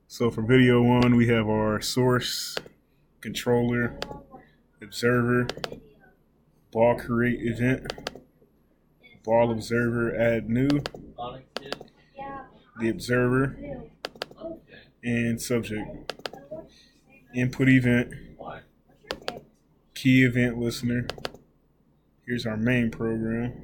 So for video one, we have our source, controller, observer, ball create event, ball observer add new, the observer, and subject. Input event, key event listener. Here's our main program.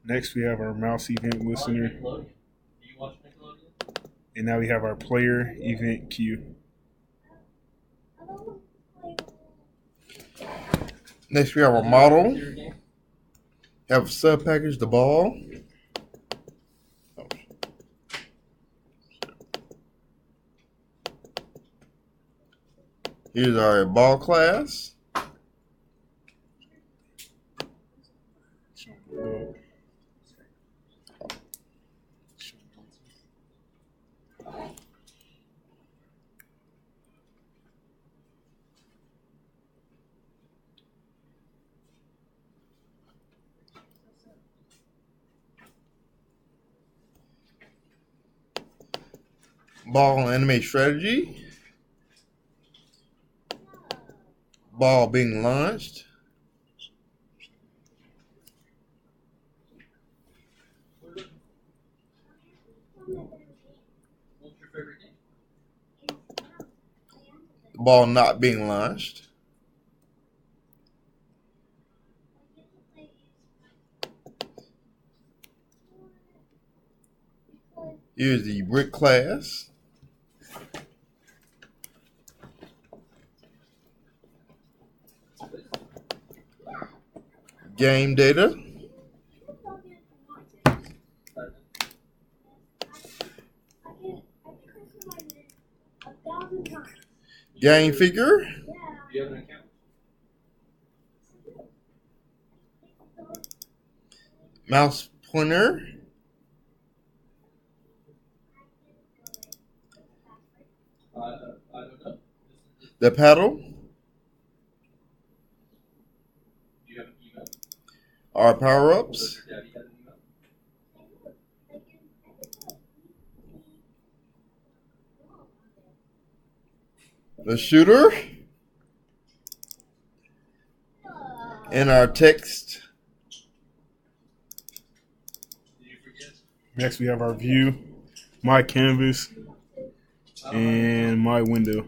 Next, we have our mouse event listener. And now we have our player event queue. Next, we have our model. Have a sub package, the ball. Here's our ball class. Ball animate strategy. Ball being launched. The ball not being launched. Here's the brick class. Game data. Game figure. Mouse pointer. The paddle. Our power-ups. The shooter. And our text. Next, we have our view, my canvas, and my window.